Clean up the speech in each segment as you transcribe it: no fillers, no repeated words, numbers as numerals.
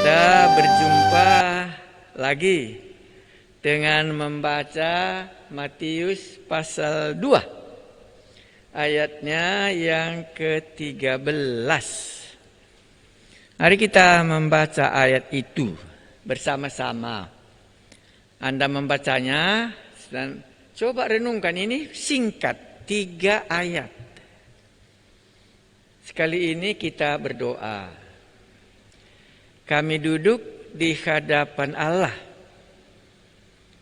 Kita berjumpa lagi dengan membaca Matius pasal 2 ayatnya yang ke-13. Mari kita membaca ayat itu bersama-sama. Anda membacanya dan coba renungkan, ini singkat, 3 ayat. Sekali ini kita berdoa. Kami duduk di hadapan Allah.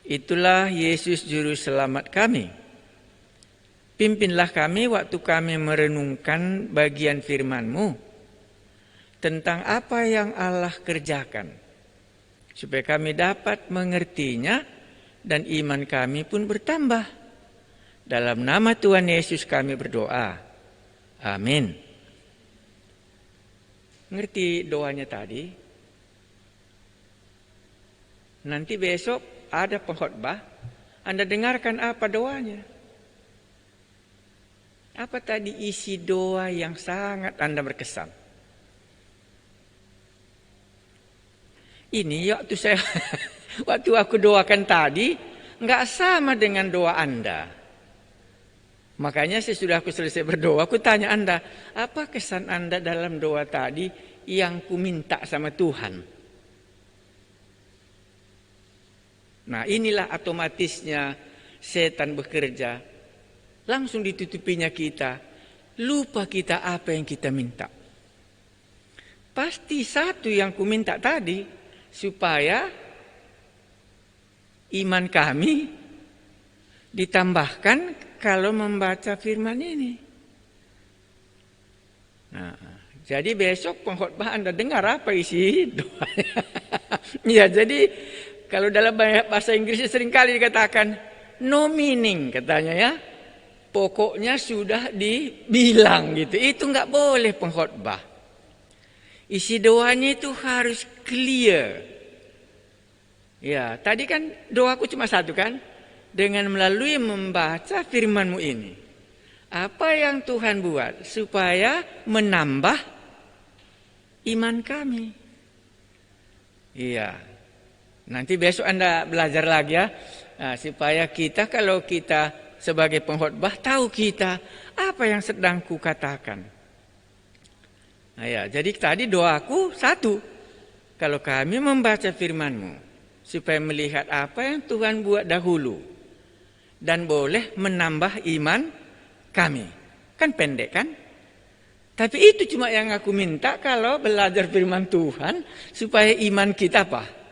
Itulah Yesus Juru Selamat kami. Pimpinlah kami waktu kami merenungkan bagian firman-Mu tentang apa yang Allah kerjakan, supaya kami dapat mengertinya dan iman kami pun bertambah. Dalam nama Tuhan Yesus kami berdoa. Amin. Ngerti doanya tadi? Nanti besok ada pengkhotbah, Anda dengarkan apa doanya. Apa tadi isi doa yang sangat Anda berkesan? Ini waktu aku doakan tadi, nggak sama dengan doa Anda. Makanya sesudah aku selesai berdoa, aku tanya Anda, apa kesan Anda dalam doa tadi yang ku minta sama Tuhan? Nah, inilah otomatisnya setan bekerja. Langsung ditutupinya kita. Lupa kita apa yang kita minta. Pasti satu yang ku minta tadi, supaya iman kami ditambahkan kalau membaca firman ini. Nah, jadi besok pengkhotbah Anda dengar apa isi doanya. Ya, jadi kalau dalam bahasa Inggrisnya seringkali dikatakan no meaning katanya ya. Pokoknya sudah dibilang gitu. Itu nggak boleh pengkhotbah. Isi doanya itu harus clear. Ya, tadi kan doaku cuma satu kan. Dengan melalui membaca firman-Mu ini. Apa yang Tuhan buat supaya menambah iman kami. Iya. Nanti besok Anda belajar lagi ya, supaya kita kalau kita sebagai pengkhotbah tahu kita apa yang sedang kukatakan. Nah ya, jadi tadi doaku satu, kalau kami membaca firman-Mu, supaya melihat apa yang Tuhan buat dahulu, dan boleh menambah iman kami. Kan pendek kan? Tapi itu cuma yang aku minta kalau belajar firman Tuhan, supaya iman kita apa?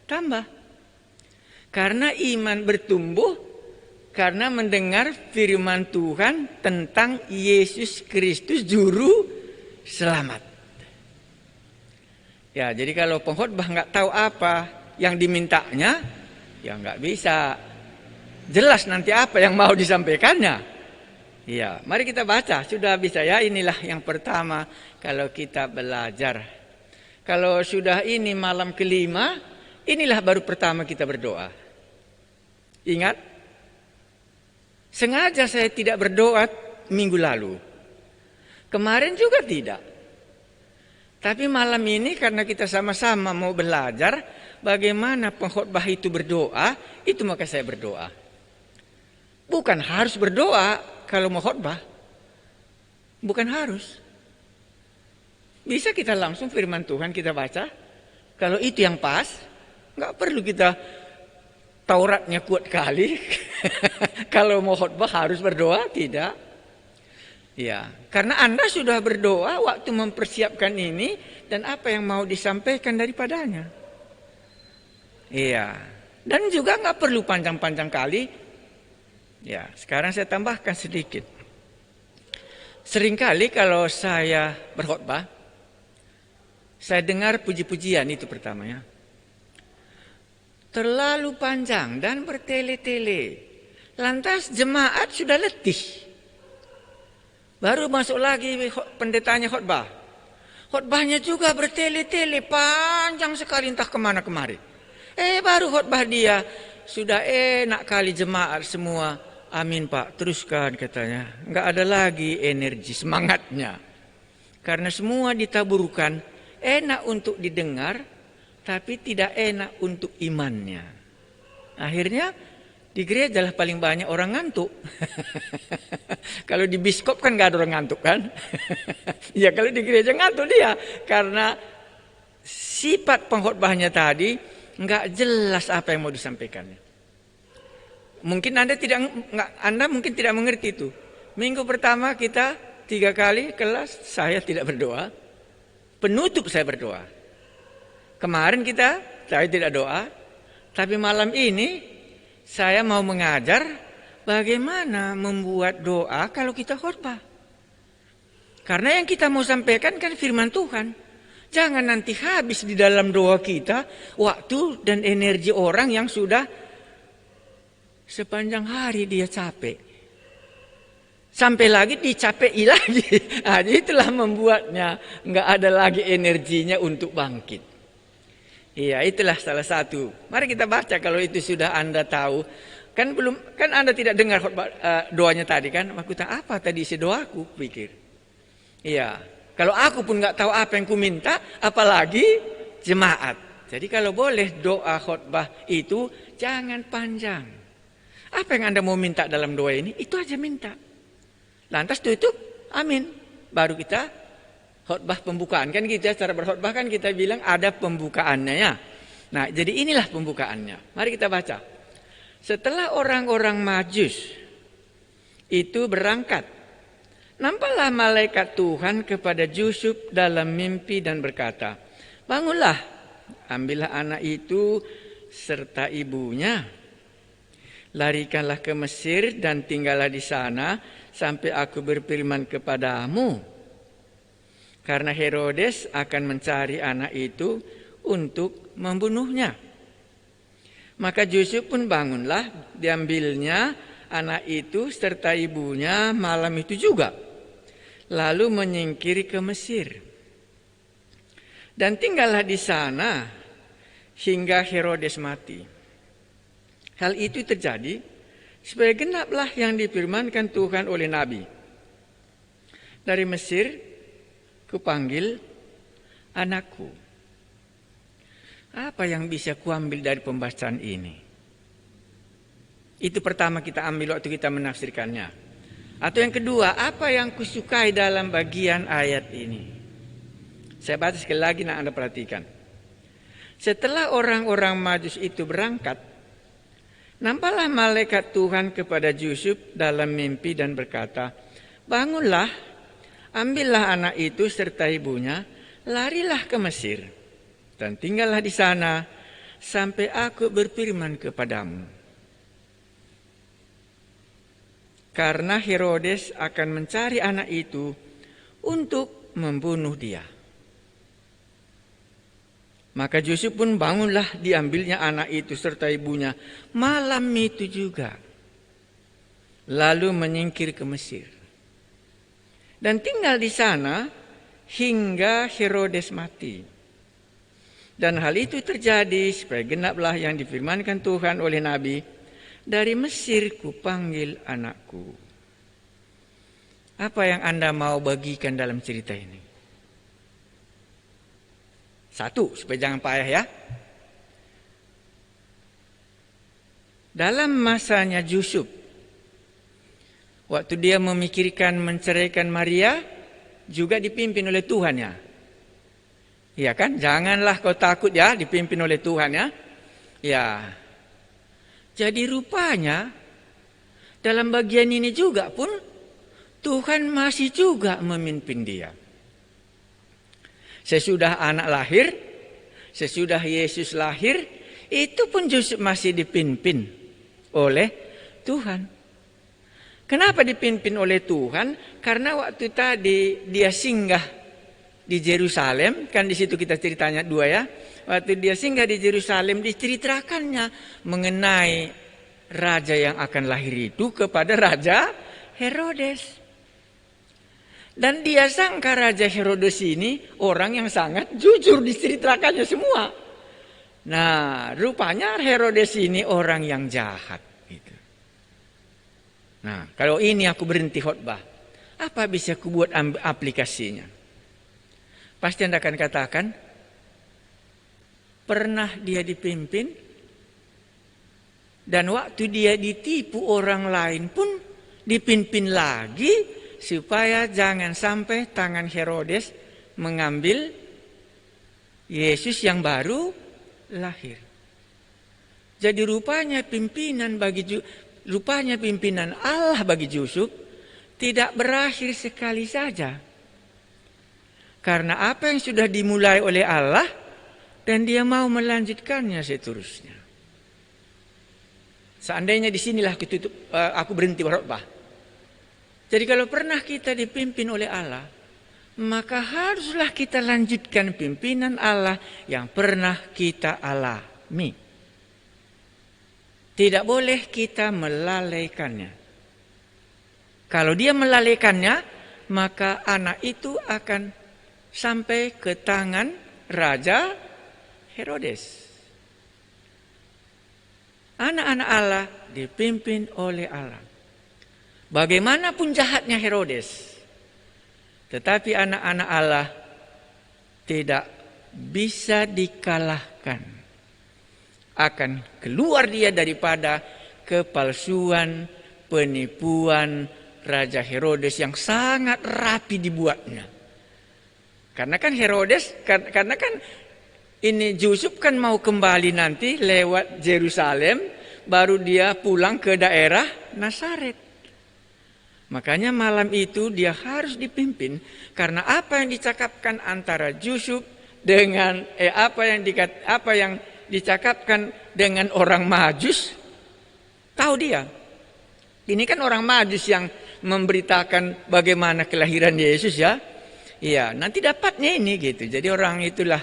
Tambah. Karena iman bertumbuh karena mendengar firman Tuhan tentang Yesus Kristus Juru Selamat. Ya, jadi kalau pengkhotbah nggak tahu apa yang dimintanya, ya nggak bisa jelas nanti apa yang mau disampaikannya. Ya, mari kita baca. Sudah bisa ya, inilah yang pertama kalau kita belajar. Kalau sudah ini malam kelima, inilah baru pertama kita berdoa. Ingat? Sengaja saya tidak berdoa minggu lalu. Kemarin juga tidak. Tapi malam ini karena kita sama-sama mau belajar bagaimana pengkhotbah itu berdoa, itu maka saya berdoa. Bukan harus berdoa kalau mau khotbah. Bukan harus. Bisa kita langsung firman Tuhan kita baca. Kalau itu yang pas, nggak perlu kita Tauratnya kuat kali. Kalau mau khotbah harus berdoa, tidak. Ya, karena Anda sudah berdoa waktu mempersiapkan ini dan apa yang mau disampaikan daripadanya. Iya, dan juga nggak perlu panjang-panjang kali. Ya, sekarang saya tambahkan sedikit. Seringkali kalau saya berkhotbah, saya dengar puji-pujian itu pertamanya. Terlalu panjang dan bertele-tele. Lantas jemaat sudah letih. Baru masuk lagi pendetanya khotbah. Khotbahnya juga bertele-tele, panjang sekali entah kemana kemari. Baru khotbah dia, sudah enak kali jemaat semua. Amin Pak, teruskan katanya. Enggak ada lagi energi, semangatnya. Karena semua ditaburkan, enak untuk didengar, tapi tidak enak untuk imannya. Akhirnya di gereja lah paling banyak orang ngantuk. Kalau di biskop kan gak ada orang ngantuk kan. Ya kalau di gereja ngantuk dia. Karena sifat pengkhotbahnya tadi nggak jelas apa yang mau disampaikannya. Mungkin Anda mungkin tidak mengerti itu. Minggu pertama kita 3 kali kelas saya tidak berdoa. Penutup saya berdoa. Kemarin saya tidak doa. Tapi malam ini saya mau mengajar bagaimana membuat doa kalau kita khotbah. Karena yang kita mau sampaikan kan firman Tuhan. Jangan nanti habis di dalam doa kita waktu dan energi orang yang sudah sepanjang hari dia capek. Sampai lagi dicapeki lagi. Nah, itulah membuatnya nggak ada lagi energinya untuk bangkit. Iya, itulah salah satu. Mari kita baca kalau itu sudah Anda tahu. Kan Anda tidak dengar doanya tadi kan? Maksudnya apa tadi isi doaku? Pikir. Iya, kalau aku pun nggak tahu apa yang ku minta, apalagi jemaat. Jadi kalau boleh doa khotbah itu jangan panjang. Apa yang Anda mau minta dalam doa ini? Itu aja minta. Lantas tutup, amin. Baru kita khotbah pembukaan kan gitu ya, cara berkhotbah kan kita bilang ada pembukaannya ya. Nah, jadi inilah pembukaannya. Mari kita baca. Setelah orang-orang Majus itu berangkat, nampaklah malaikat Tuhan kepada Yusuf dalam mimpi dan berkata, "Bangunlah, ambillah anak itu serta ibunya, larikanlah ke Mesir dan tinggallah di sana sampai aku berfirman kepadamu. Karena Herodes akan mencari anak itu untuk membunuhnya." Maka Yusuf pun bangunlah, diambilnya anak itu serta ibunya malam itu juga. Lalu menyingkiri ke Mesir. Dan tinggallah di sana hingga Herodes mati. Hal itu terjadi supaya genaplah yang difirmankan Tuhan oleh Nabi. Dari Mesir kupanggil anakku. Apa yang bisa kuambil dari pembahasan ini? Itu pertama kita ambil waktu kita menafsirkannya. Atau yang kedua, apa yang kusukai dalam bagian ayat ini? Saya baca sekali lagi, nah Anda perhatikan. Setelah orang-orang Majus itu berangkat, nampaklah malaikat Tuhan kepada Yusuf dalam mimpi dan berkata, "Bangunlah, ambillah anak itu serta ibunya, larilah ke Mesir, dan tinggallah di sana sampai aku berfirman kepadamu. Karena Herodes akan mencari anak itu untuk membunuh dia." Maka Yusuf pun bangunlah, diambilnya anak itu serta ibunya malam itu juga, lalu menyingkir ke Mesir. Dan tinggal di sana hingga Herodes mati. Dan hal itu terjadi supaya genaplah yang difirmankan Tuhan oleh Nabi, "Dari Mesir kupanggil anakku." Apa yang Anda mau bagikan dalam cerita ini? Satu, supaya jangan payah ya. Dalam masanya Yusuf, waktu dia memikirkan menceraikan Maria, juga dipimpin oleh Tuhan ya. Iya kan? Janganlah kau takut ya, dipimpin oleh Tuhan ya. Ya. Jadi rupanya dalam bagian ini juga pun Tuhan masih juga memimpin dia. Sesudah anak lahir, sesudah Yesus lahir, itu pun Yusuf masih dipimpin oleh Tuhan. Kenapa dipimpin oleh Tuhan? Karena waktu tadi dia singgah di Yerusalem, kan di situ kita ceritanya 2 ya. Waktu dia singgah di Yerusalem, diceritakannya mengenai raja yang akan lahir itu kepada Raja Herodes. Dan dia sangka Raja Herodes ini orang yang sangat jujur, diceritakannya semua. Nah, rupanya Herodes ini orang yang jahat. Gitu. Nah, kalau ini aku berhenti khotbah, apa bisa aku buat aplikasinya? Pasti Anda akan katakan, pernah dia dipimpin, dan waktu dia ditipu orang lain pun dipimpin lagi supaya jangan sampai tangan Herodes mengambil Yesus yang baru lahir. Jadi rupanya pimpinan Allah bagi Yusuf tidak berakhir sekali saja. Karena apa yang sudah dimulai oleh Allah dan dia mau melanjutkannya seterusnya. Seandainya di sinilah aku berhenti berkhotbah. Jadi kalau pernah kita dipimpin oleh Allah, maka haruslah kita lanjutkan pimpinan Allah yang pernah kita alami. Tidak boleh kita melalaikannya. Kalau dia melalaikannya, maka anak itu akan sampai ke tangan Raja Herodes. Anak-anak Allah dipimpin oleh Allah. Bagaimanapun jahatnya Herodes, tetapi anak-anak Allah tidak bisa dikalahkan. Akan keluar dia daripada kepalsuan, penipuan Raja Herodes yang sangat rapi dibuatnya. Karena kan ini Yusuf kan mau kembali nanti lewat Yerusalem, baru dia pulang ke daerah Nazaret. Makanya malam itu dia harus dipimpin, karena apa yang dicakapkan antara Yusuf dengan apa yang dicakapkan dengan orang Majus, tahu dia. Ini kan orang Majus yang memberitakan bagaimana kelahiran Yesus ya. Iya, nanti dapatnya ini gitu. Jadi orang itulah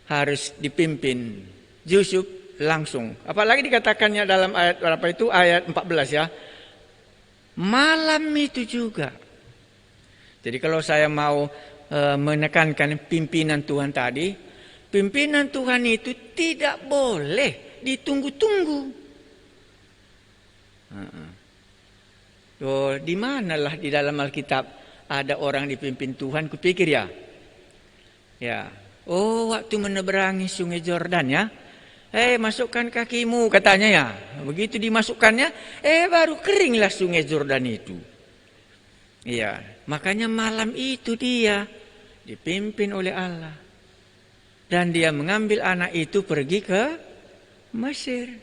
harus dipimpin Yusuf langsung. Apalagi dikatakannya dalam ayat berapa itu? Ayat 14 ya. Malam itu juga. Jadi kalau saya mau menekankan pimpinan Tuhan tadi, pimpinan Tuhan itu tidak boleh ditunggu-tunggu. Oh, di manalah di dalam Alkitab ada orang dipimpin Tuhan? Kupikir ya. Ya. Oh, waktu menyeberangi Sungai Yordan ya. Masukkan kakimu katanya ya. Begitu dimasukkannya, baru keringlah Sungai Yordan itu. Iya, makanya malam itu dia dipimpin oleh Allah. Dan dia mengambil anak itu pergi ke Mesir.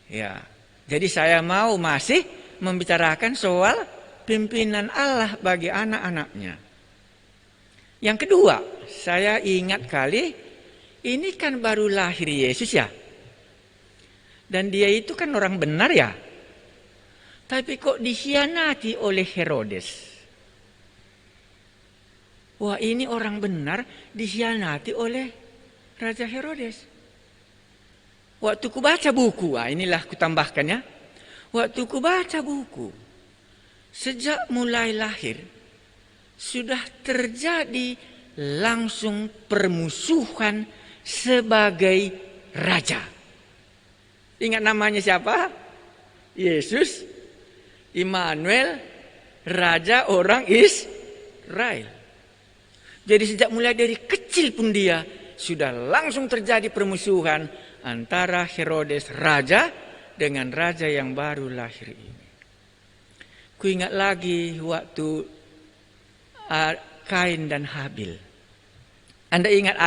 Ya, jadi saya mau masih membicarakan soal pimpinan Allah bagi anak-anaknya. Yang kedua, saya ingat kali ini kan baru lahir Yesus ya. Dan dia itu kan orang benar ya. Tapi kok dikhianati oleh Herodes. Wah, ini orang benar dikhianati oleh Raja Herodes. Waktu ku baca buku, inilah ku tambahkan ya. Waktu ku baca buku, sejak mulai lahir, sudah terjadi langsung permusuhan sebagai raja. Ingat namanya siapa? Yesus, Immanuel, Raja orang Israel. Jadi sejak mulai dari kecil pun dia sudah langsung terjadi permusuhan antara Herodes raja dengan raja yang baru lahir ini. Ku ingat lagi waktu Kain dan Habil. Anda ingat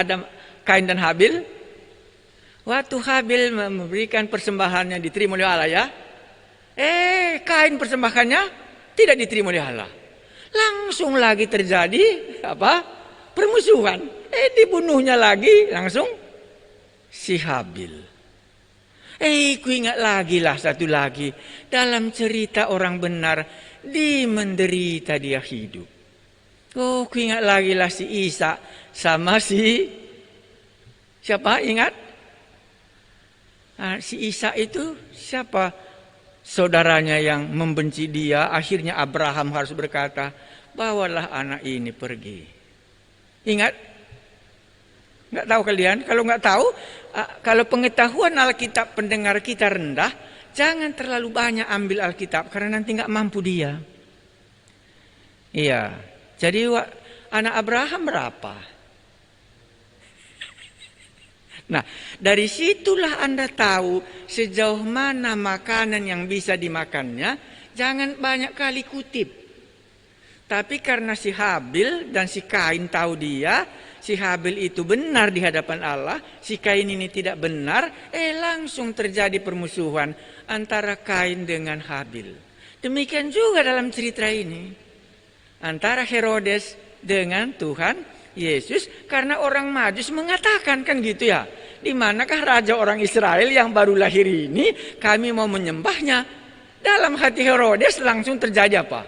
Kain dan Habil? Waktu Habil memberikan persembahannya diterima oleh Allah ya. Kain persembahannya tidak diterima oleh Allah. Langsung lagi terjadi permusuhan. Dibunuhnya lagi langsung si Habil. Ku ingat lagi lah satu lagi. Dalam cerita orang benar, di menderita dia hidup. Ku ingat lagi lah si Isa sama si siapa ingat? Si Isa itu siapa? Saudaranya yang membenci dia. Akhirnya Abraham harus berkata, bawalah anak ini pergi. Ingat? Nggak tahu kalian? Kalau nggak tahu, kalau pengetahuan Alkitab pendengar kita rendah, jangan terlalu banyak ambil Alkitab karena nanti nggak mampu dia. Iya. Jadi anak Abraham berapa? Nah, dari situlah Anda tahu sejauh mana makanan yang bisa dimakannya. Jangan banyak kali kutip. Tapi karena si Habil dan si Kain tahu dia, si Habil itu benar di hadapan Allah, si Kain ini tidak benar, langsung terjadi permusuhan antara Kain dengan Habil. Demikian juga dalam cerita ini. Antara Herodes dengan Tuhan Yesus, karena orang Majus mengatakan kan gitu ya. Di manakah raja orang Israel yang baru lahir ini, kami mau menyembahnya. Dalam hati Herodes langsung terjadi apa?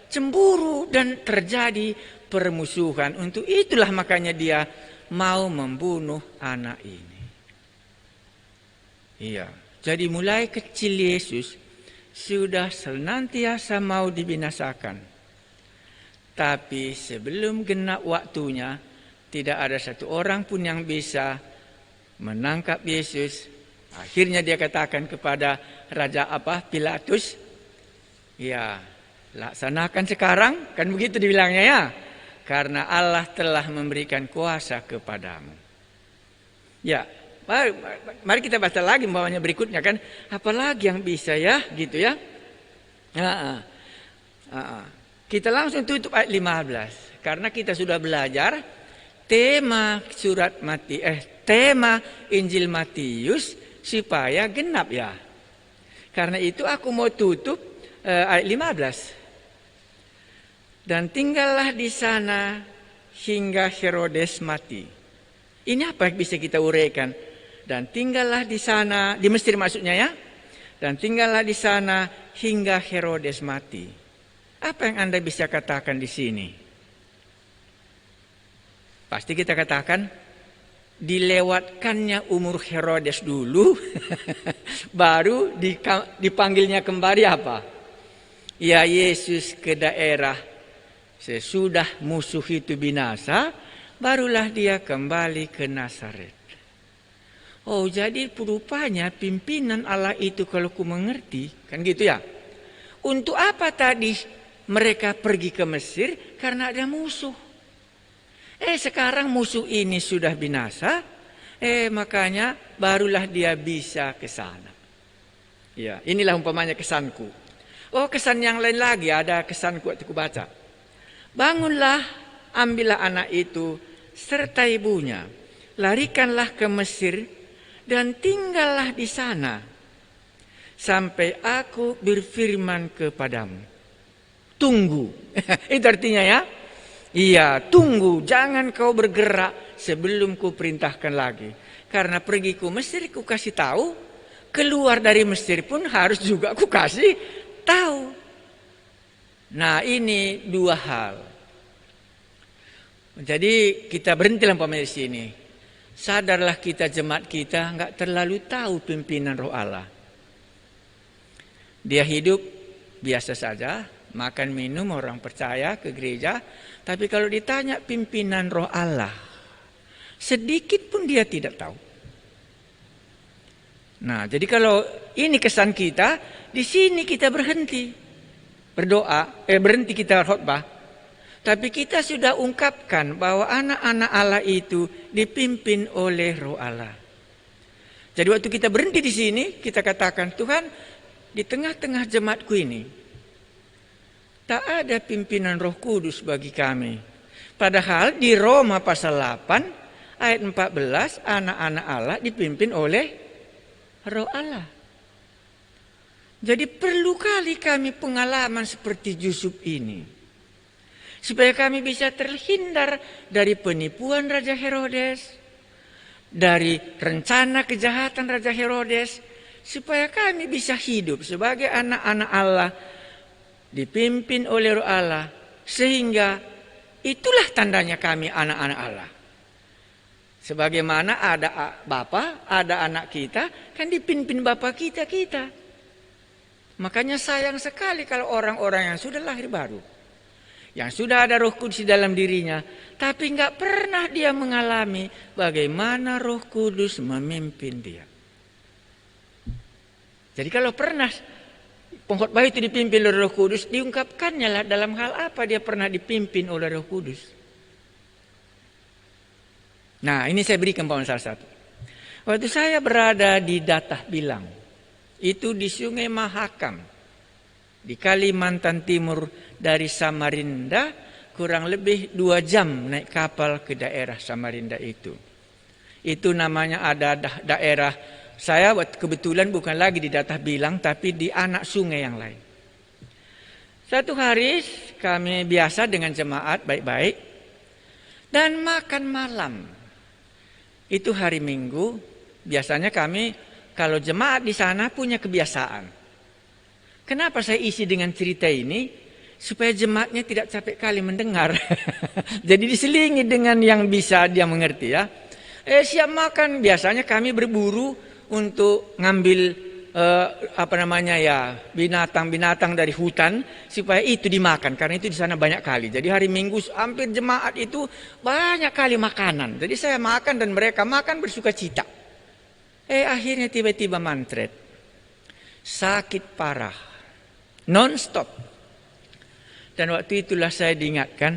Cemburu dan terjadi permusuhan. Untuk itulah makanya dia mau membunuh anak ini. Iya, jadi mulai kecil Yesus sudah senantiasa mau dibinasakan. Tapi sebelum genap waktunya, tidak ada satu orang pun yang bisa menangkap Yesus. Akhirnya dia katakan kepada Raja Pilatus, ya laksanakan sekarang, kan begitu dibilangnya ya. Karena Allah telah memberikan kuasa kepadamu. Ya, mari kita baca lagi bawahnya berikutnya kan. Apalagi yang bisa ya, gitu ya. Kita langsung tutup ayat 15. Karena kita sudah belajar tema tema Injil Matius supaya genap ya. Karena itu aku mau tutup ayat 15. Dan tinggallah di sana hingga Herodes mati. Ini apa yang bisa kita uraikan? Dan tinggallah di sana, di Mesir maksudnya ya. Dan tinggallah di sana hingga Herodes mati. Apa yang Anda bisa katakan di sini? Pasti kita katakan dilewatkannya umur Herodes dulu, baru dipanggilnya kembali apa? Ya Yesus ke daerah sesudah musuh itu binasa, barulah dia kembali ke Nazaret. Oh, jadi rupanya pimpinan Allah itu kalau ku mengerti, kan gitu ya. Untuk apa tadi mereka pergi ke Mesir? Karena ada musuh. Sekarang musuh ini sudah binasa, makanya barulah dia bisa ke sana. Ya, inilah umpamanya kesanku. Oh, kesan yang lain lagi ada kesanku waktu ku baca. Bangunlah, ambillah anak itu serta ibunya, larikanlah ke Mesir dan tinggallah di sana sampai aku berfirman kepadamu. Tunggu. Itu artinya ya. Iya, tunggu, jangan kau bergerak sebelum ku perintahkan lagi. Karena pergi ke Mesir ku kasih tahu, keluar dari Mesir pun harus juga ku kasih tahu. Nah, ini dua hal. Jadi kita berhentilah umpamanya di sini. Sadarlah kita jemaat kita enggak terlalu tahu pimpinan Roh Allah. Dia hidup biasa saja, makan minum orang percaya ke gereja. Tapi kalau ditanya pimpinan Roh Allah, sedikit pun dia tidak tahu. Nah, jadi kalau ini kesan kita, di sini kita berhenti berdoa, berhenti kita khotbah. Tapi kita sudah ungkapkan bahwa anak-anak Allah itu dipimpin oleh Roh Allah. Jadi waktu kita berhenti di sini, kita katakan, Tuhan, di tengah-tengah jemaatku ini, tak ada pimpinan Roh Kudus bagi kami. Padahal di Roma pasal 8 ayat 14 anak-anak Allah dipimpin oleh Roh Allah. Jadi perlu kali kami pengalaman seperti Yusuf ini. Supaya kami bisa terhindar dari penipuan Raja Herodes, dari rencana kejahatan Raja Herodes, supaya kami bisa hidup sebagai anak-anak Allah dipimpin oleh Roh Allah, sehingga itulah tandanya kami anak-anak Allah. Sebagaimana ada Bapa, ada anak kita, kan dipimpin Bapa kita. Makanya sayang sekali kalau orang-orang yang sudah lahir baru, yang sudah ada Roh Kudus di dalam dirinya, tapi enggak pernah dia mengalami bagaimana Roh Kudus memimpin dia. Jadi kalau pernah pengkhotbah itu dipimpin oleh Roh Kudus, diungkapkannya lah dalam hal apa dia pernah dipimpin oleh Roh Kudus. Nah, ini saya berikan salah satu. Waktu saya berada di Datah Bilang, itu di Sungai Mahakam, di Kalimantan Timur, dari Samarinda, kurang lebih 2 jam naik kapal ke daerah Samarinda itu. Itu namanya ada daerah, saya kebetulan bukan lagi di Datah Bilang, tapi di anak sungai yang lain. Satu hari kami biasa dengan jemaat baik-baik dan makan malam. Itu hari Minggu, biasanya kami kalau jemaat di sana punya kebiasaan. Kenapa saya isi dengan cerita ini? Supaya jemaatnya tidak capek kali mendengar. Jadi diselingi dengan yang bisa dia mengerti ya. Siap makan, biasanya kami berburu untuk ngambil binatang-binatang dari hutan supaya itu dimakan, karena itu di sana banyak kali. Jadi hari Minggu hampir jemaat itu banyak kali makanan. Jadi saya makan dan mereka makan bersuka cita. Akhirnya tiba-tiba mantret, sakit parah, non-stop. Dan waktu itulah saya diingatkan.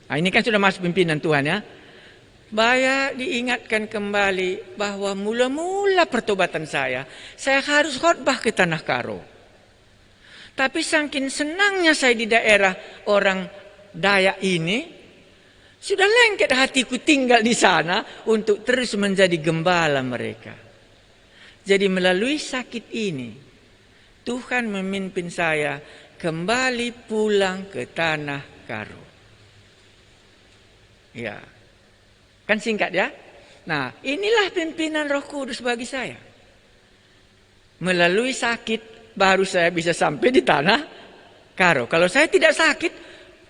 Nah, ini kan sudah masuk pimpinan Tuhan ya. Saya diingatkan kembali bahwa mula-mula pertobatan saya harus khotbah ke Tanah Karo. Tapi saking senangnya saya di daerah orang Dayak ini, sudah lengket hatiku tinggal di sana untuk terus menjadi gembala mereka. Jadi melalui sakit ini, Tuhan memimpin saya kembali pulang ke Tanah Karo. Ya. Kan singkat ya. Nah, inilah pimpinan Roh Kudus bagi saya. Melalui sakit baru saya bisa sampai di Tanah Karo. Kalau saya tidak sakit,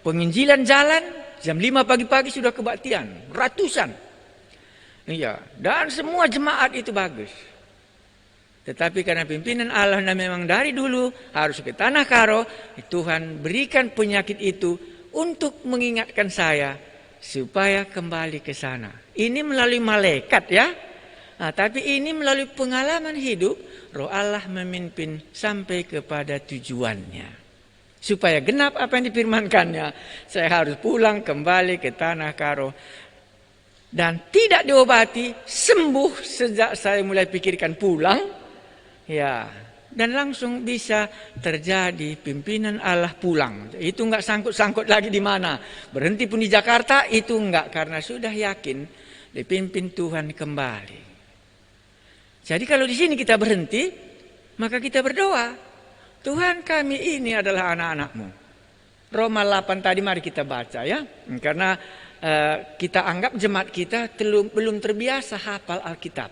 penginjilan jalan jam 5 pagi-pagi sudah kebaktian, ratusan. Iya, dan semua jemaat itu bagus. Tetapi karena pimpinan Allah memang dari dulu harus ke Tanah Karo, Tuhan berikan penyakit itu untuk mengingatkan saya supaya kembali ke sana. Ini melalui malaikat ya. Nah, tapi ini melalui pengalaman hidup, Roh Allah memimpin sampai kepada tujuannya. Supaya genap apa yang difirmankannya, saya harus pulang kembali ke Tanah Karo. Dan tidak diobati, sembuh sejak saya mulai pikirkan pulang. Ya, dan langsung bisa terjadi pimpinan Allah pulang. Itu enggak sangkut-sangkut lagi di mana. Berhenti pun di Jakarta, itu enggak. Karena sudah yakin dipimpin Tuhan kembali. Jadi kalau di sini kita berhenti, maka kita berdoa. Tuhan, kami ini adalah anak-anak-Mu. Roma 8 tadi mari kita baca ya. Karena kita anggap jemaat kita belum terbiasa hafal Alkitab.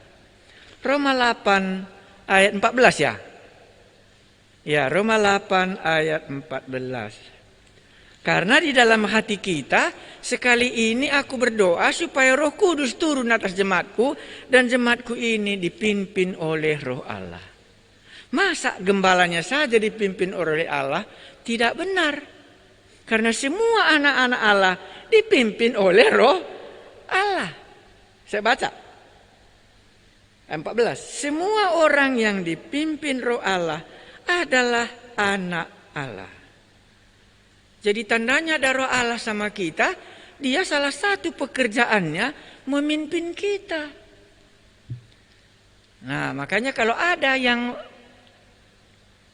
Roma 8 ayat 14 ya. Ya, Roma 8 ayat 14. Karena di dalam hati kita, sekali ini aku berdoa supaya Roh Kudus turun atas jemaatku, dan jemaatku ini dipimpin oleh Roh Allah. Masa gembalanya saja dipimpin oleh Allah? Tidak benar. Karena semua anak-anak Allah dipimpin oleh Roh Allah. Saya baca. 14. Semua orang yang dipimpin Roh Allah adalah anak Allah. Jadi tandanya ada Roh Allah sama kita, dia salah satu pekerjaannya memimpin kita. Nah, makanya kalau ada yang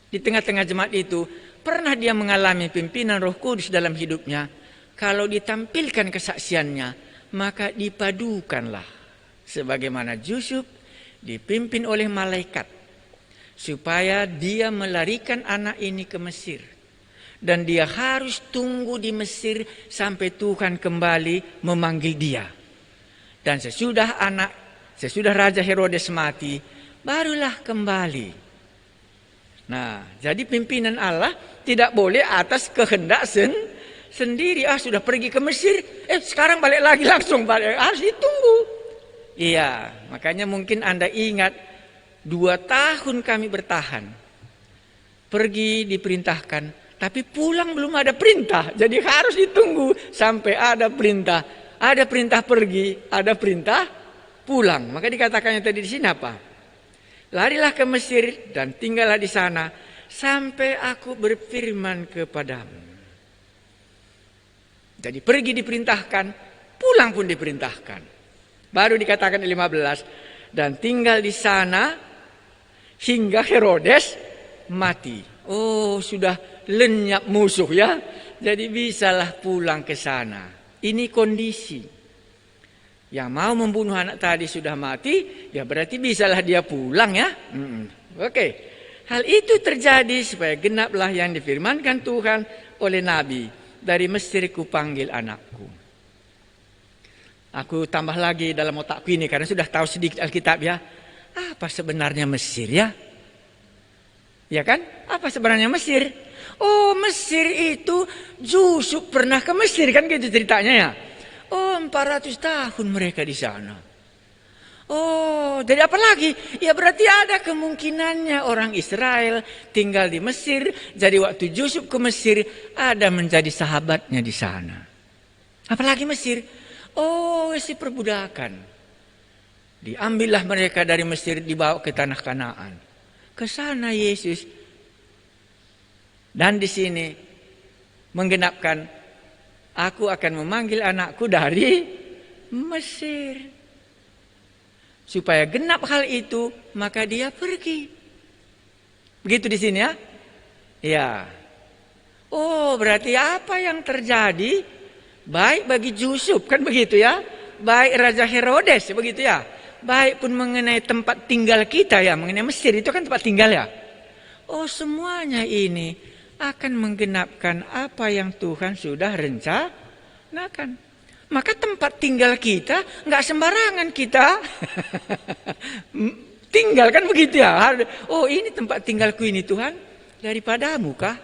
di tengah-tengah jemaat itu pernah dia mengalami pimpinan Roh Kudus dalam hidupnya, kalau ditampilkan kesaksiannya, maka dipadukanlah. Sebagaimana Yusuf dipimpin oleh malaikat, supaya dia melarikan anak ini ke Mesir. Dan dia harus tunggu di Mesir sampai Tuhan kembali memanggil dia. Dan sesudah Raja Herodes mati, barulah kembali. Nah, jadi pimpinan Allah tidak boleh atas kehendak sendiri. Sudah pergi ke Mesir, sekarang balik lagi langsung balik. Harus ditunggu. Iya, makanya mungkin Anda ingat 2 tahun kami bertahan. Pergi diperintahkan, tapi pulang belum ada perintah. Jadi harus ditunggu sampai ada perintah. Ada perintah pergi, ada perintah pulang. Maka dikatakannya tadi di sini apa? Larilah ke Mesir dan tinggallah di sana sampai aku berfirman kepadamu. Jadi pergi diperintahkan, pulang pun diperintahkan. Baru dikatakan 15, dan tinggal di sana hingga Herodes mati. Oh, sudah lenyap musuh ya. Jadi bisalah pulang ke sana. Ini kondisi. Yang mau membunuh anak tadi sudah mati, ya berarti bisalah dia pulang ya. Oke. Hal itu terjadi supaya genaplah yang difirmankan Tuhan oleh Nabi. Dari Mesir kupanggil anakku. Aku tambah lagi dalam otakku ini karena sudah tahu sedikit Alkitab ya. Apa sebenarnya Mesir ya? Ya kan? Apa sebenarnya Mesir? Oh, Mesir itu Yusuf pernah ke Mesir kan gitu ceritanya ya. Oh, 400 tahun mereka di sana. Oh, jadi apa lagi? Ya berarti ada kemungkinannya orang Israel tinggal di Mesir. Jadi waktu Yusuf ke Mesir ada menjadi sahabatnya di sana. Apalagi Mesir? Oh, si perbudakan. Diambillah mereka dari Mesir dibawa ke tanah Kanaan. Ke sana Yesus. Dan di sini menggenapkan, aku akan memanggil anakku dari Mesir. Supaya genap hal itu, maka dia pergi. Begitu di sini ya? Ya. Oh, berarti apa yang terjadi? Baik bagi Yusuf, kan begitu ya? Baik Raja Herodes, begitu ya? Baik pun mengenai tempat tinggal kita ya, mengenai Mesir itu kan tempat tinggal ya. Oh, semuanya ini akan menggenapkan apa yang Tuhan sudah rencanakan. Maka tempat tinggal kita nggak sembarangan kita tinggal kan begitu ya. Oh, ini tempat tinggalku ini Tuhan daripadamu kah?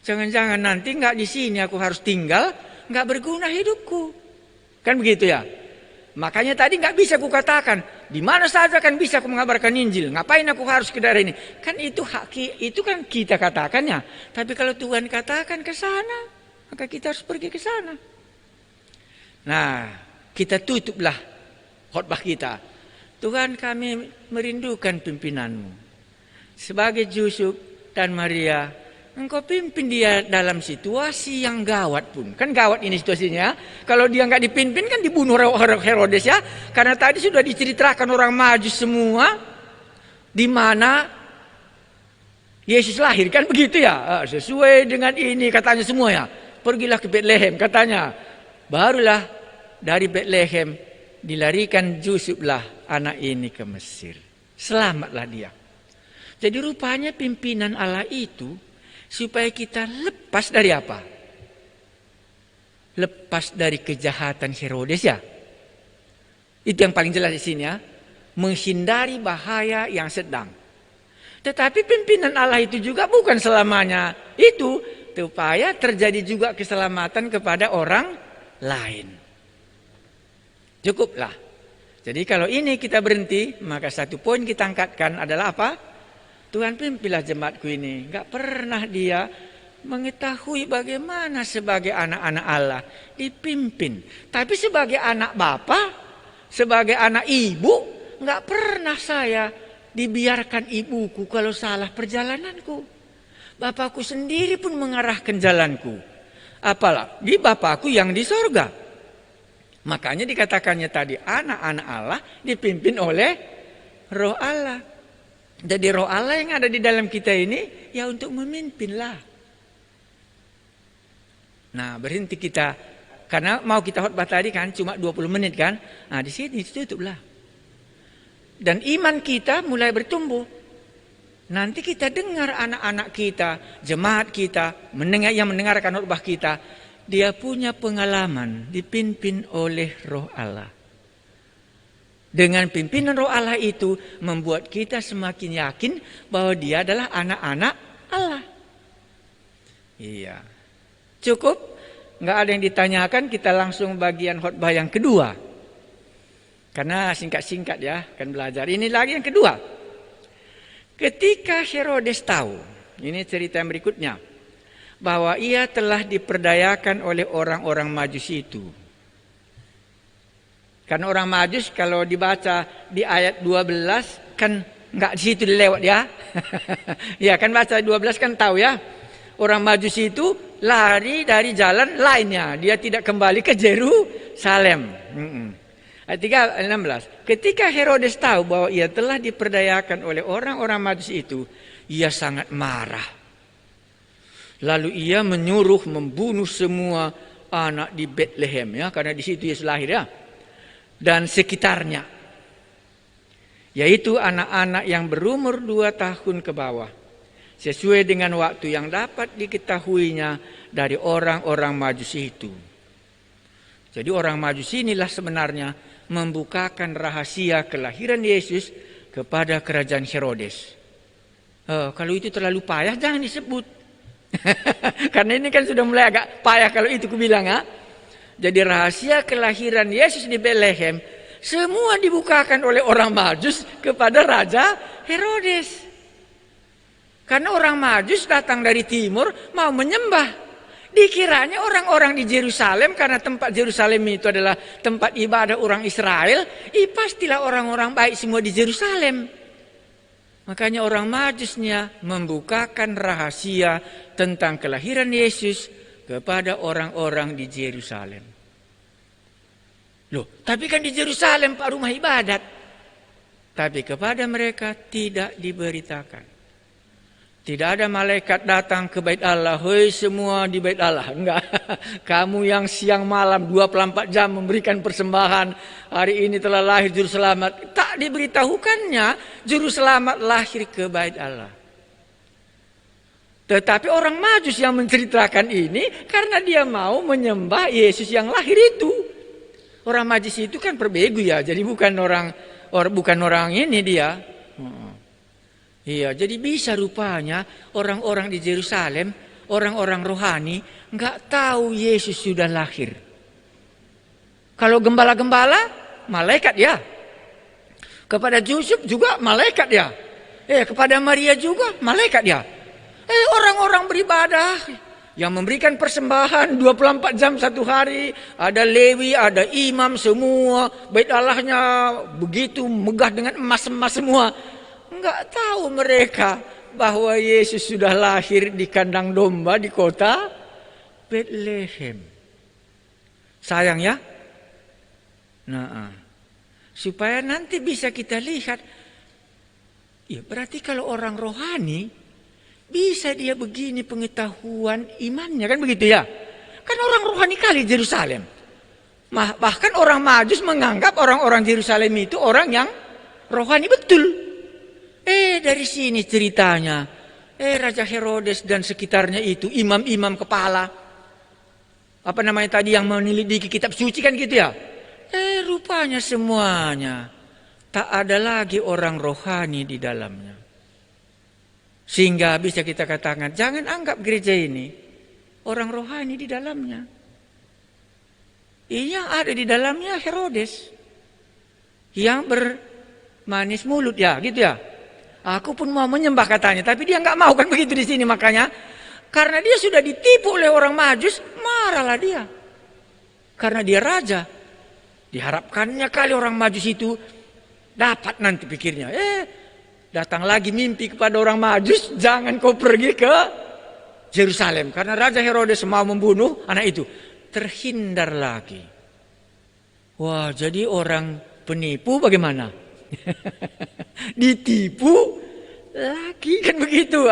Jangan-jangan nanti nggak di sini aku harus tinggal, nggak berguna hidupku, kan begitu ya. Makanya tadi nggak bisa aku katakan di mana saja kan bisa aku mengabarkan Injil. Ngapain aku harus ke daerah ini? Kan itu hak, itu kan kita katakannya. Tapi kalau Tuhan katakan ke sana, maka kita harus pergi ke sana. Nah, kita tutuplah khotbah kita. Tuhan, kami merindukan pimpinanmu. Sebagai Yusuf dan Maria, Engkau pimpin dia dalam situasi yang gawat pun. Kan gawat ini situasinya. Kalau dia nggak dipimpin kan dibunuh Herodes ya. Karena tadi sudah diceritakan orang Majus semua. Di mana Yesus lahir kan begitu ya. Sesuai dengan ini katanya semua ya. Pergilah ke Bethlehem katanya. Barulah dari Bethlehem dilarikan Yusuflah anak ini ke Mesir. Selamatlah dia. Jadi rupanya pimpinan Allah itu supaya kita lepas dari apa? Lepas dari kejahatan Herodes ya. Itu yang paling jelas di sini ya. Menghindari bahaya yang sedang. Tetapi pimpinan Allah itu juga bukan selamanya itu. Supaya terjadi juga keselamatan kepada orang lain. Cukuplah. Jadi kalau ini kita berhenti, maka satu poin kita angkatkan adalah apa? Tuhan pimpinlah jemaatku ini. Enggak pernah dia mengetahui bagaimana sebagai anak-anak Allah dipimpin. Tapi sebagai anak bapa, sebagai anak ibu, enggak pernah saya dibiarkan ibuku kalau salah perjalananku. Bapakku sendiri pun mengarahkan jalanku. Apalagi Bapakku yang di sorga. Makanya dikatakannya tadi anak-anak Allah dipimpin oleh Roh Allah. Jadi Roh Allah yang ada di dalam kita ini ya untuk memimpinlah. Nah, berhenti kita karena mau kita khotbah tadi kan cuma 20 menit kan. Nah, di sini tutuplah. Dan iman kita mulai bertumbuh. Nanti kita dengar anak-anak kita, jemaat kita, yang mendengarkan khotbah kita, dia punya pengalaman dipimpin oleh Roh Allah. Dengan pimpinan Roh Allah itu membuat kita semakin yakin bahwa dia adalah anak-anak Allah. Iya. Cukup? Nggak ada yang ditanyakan, kita langsung bagian khotbah yang kedua. Karena singkat-singkat ya, kan belajar. Ini lagi yang kedua. Ketika Herodes tahu, ini cerita yang berikutnya, bahwa ia telah diperdayakan oleh orang-orang Majus itu. Karena orang Majus kalau dibaca di ayat 12 kan nggak di situ dilewat ya. Ya kan baca 12 kan tahu ya. Orang Majus itu lari dari jalan lainnya. Dia tidak kembali ke Yerusalem. Ayat 16. Ketika Herodes tahu bahwa ia telah diperdayakan oleh orang-orang Majusi itu, ia sangat marah. Lalu ia menyuruh membunuh semua anak di Bethlehem, ya, karena di situ Yesus lahir, ya, dan sekitarnya, yaitu anak-anak yang berumur 2 tahun ke bawah, sesuai dengan waktu yang dapat diketahuinya dari orang-orang Majusi itu. Jadi orang Majusi inilah sebenarnya membukakan rahasia kelahiran Yesus kepada kerajaan Herodes. Kalau itu terlalu payah jangan disebut. Karena ini kan sudah mulai agak payah kalau itu kubilang, ya. Jadi rahasia kelahiran Yesus di Bethlehem semua dibukakan oleh orang Majus kepada Raja Herodes. Karena orang Majus datang dari timur mau menyembah. Dikiranya orang-orang di Yerusalem, karena tempat Yerusalem itu adalah tempat ibadah orang Israel, pastilah orang-orang baik semua di Yerusalem. Makanya orang Majusnya membukakan rahasia tentang kelahiran Yesus kepada orang-orang di Yerusalem. Loh, tapi kan di Yerusalem Pak rumah ibadat. Tapi kepada mereka tidak diberitakan. Tidak ada malaikat datang ke bait Allah, hei semua di bait Allah. Enggak. Kamu yang siang malam 24 jam memberikan persembahan, hari ini telah lahir juru selamat. Tak diberitahukannya juru selamat lahir ke bait Allah. Tetapi orang Majus yang menceritakan ini karena dia mau menyembah Yesus yang lahir itu. Orang Majus itu kan perbegu, ya, jadi bukan orang ini dia. Iya, jadi bisa rupanya orang-orang di Yerusalem, orang-orang rohani, nggak tahu Yesus sudah lahir. Kalau gembala-gembala, malaikat, ya. Kepada Yusuf juga malaikat, ya. Kepada Maria juga malaikat, ya. Orang-orang beribadah yang memberikan persembahan 24 jam satu hari, ada Lewi, ada imam, semua bait Allahnya begitu megah dengan emas-emas semua. Enggak tahu mereka bahwa Yesus sudah lahir di kandang domba di kota Bethlehem. Sayang, ya. Nah, supaya nanti bisa kita lihat, ya berarti kalau orang rohani bisa dia begini pengetahuan imannya, kan begitu, ya. Kan orang rohani kali Yerusalem. Bahkan orang Majus menganggap orang-orang Yerusalem itu orang yang rohani betul. Dari sini ceritanya. Raja Herodes dan sekitarnya itu, imam-imam kepala. Apa namanya tadi yang menyelidiki kitab suci, kan gitu, ya. Rupanya semuanya tak ada lagi orang rohani di dalamnya. Sehingga bisa kita katakan, jangan anggap gereja ini orang rohani di dalamnya. Yang ada di dalamnya Herodes. Yang bermanis mulut, ya, gitu, ya. Aku pun mau menyembah katanya, tapi dia nggak mau, kan begitu di sini. Makanya karena dia sudah ditipu oleh orang Majus, marahlah dia. Karena dia raja, diharapkannya kali orang Majus itu dapat nanti pikirnya. Datang lagi mimpi kepada orang Majus, jangan kau pergi ke Yerusalem karena Raja Herodes mau membunuh anak itu. Terhindar lagi. Wah, jadi orang penipu bagaimana? Ditipu lagi, kan begitu.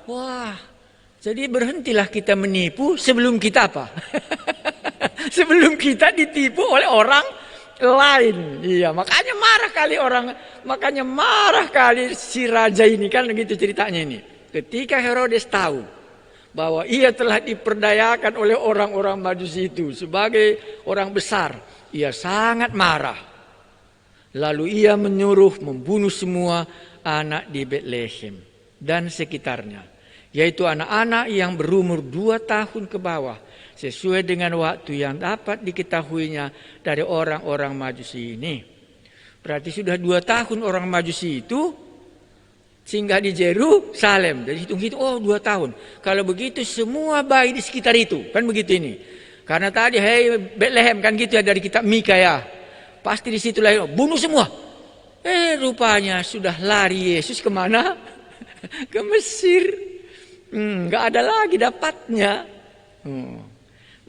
Wah, jadi berhentilah kita menipu sebelum kita apa? Sebelum kita ditipu oleh orang lain. Iya, makanya marah kali si raja ini, kan begitu ceritanya ini. Ketika Herodes tahu bahwa ia telah diperdayakan oleh orang-orang Majusi itu sebagai orang besar, ia sangat marah. Lalu ia menyuruh membunuh semua anak di Bethlehem dan sekitarnya, yaitu anak-anak yang berumur 2 tahun ke bawah, sesuai dengan waktu yang dapat diketahuinya dari orang-orang Majusi ini. Berarti sudah 2 tahun orang Majusi itu singgah di Yerusalem. Dari hitung-hitung, 2 tahun. Kalau begitu semua bayi di sekitar itu, kan begitu ini. Karena tadi, Bethlehem, kan gitu, ya, dari kitab Mika, ya. Pasti di situ lahir, bunuh semua. Rupanya sudah lari Yesus kemana? Ke Mesir. Gak ada lagi dapatnya.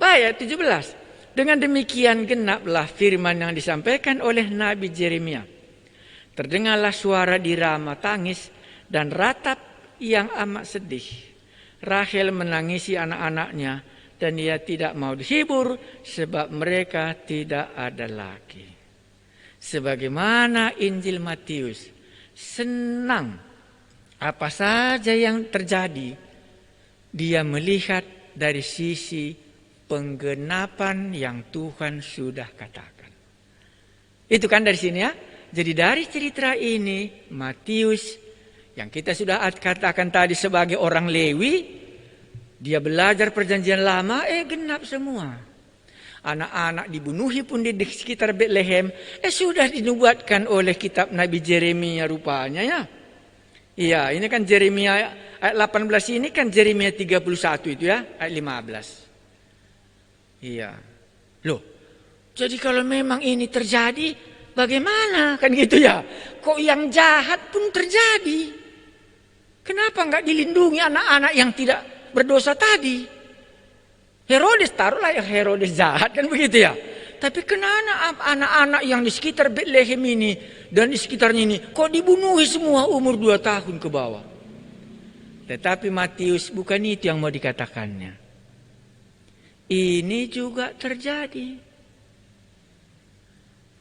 Ayat 17. Dengan demikian genaplah firman yang disampaikan oleh Nabi Yeremia. Terdengarlah suara di Rama tangis dan ratap yang amat sedih. Rahel menangisi anak-anaknya dan ia tidak mau dihibur sebab mereka tidak ada lagi. Sebagaimana Injil Matius, senang apa saja yang terjadi, dia melihat dari sisi penggenapan yang Tuhan sudah katakan. Itu kan dari sini ya. Jadi dari cerita ini Matius yang kita sudah katakan tadi sebagai orang Lewi, dia belajar perjanjian lama, genap semua. Anak-anak dibunuhi pun di sekitar Bethlehem, sudah dinubuatkan oleh kitab Nabi Yeremia rupanya ya. Iya, ini kan Yeremia ayat 18 ini kan Yeremia 31 itu ya, ayat 15. Iya. Loh, jadi kalau memang ini terjadi, bagaimana? Kan gitu ya. Kok yang jahat pun terjadi? Kenapa enggak dilindungi anak-anak yang tidak berdosa tadi? Herodes, taruhlah Herodes jahat, kan begitu ya. Tapi kenapa anak-anak yang di sekitar Bethlehem ini dan di sekitarnya ini kok dibunuhi semua umur 2 tahun ke bawah? Tetapi Matius bukan itu yang mau dikatakannya. Ini juga terjadi.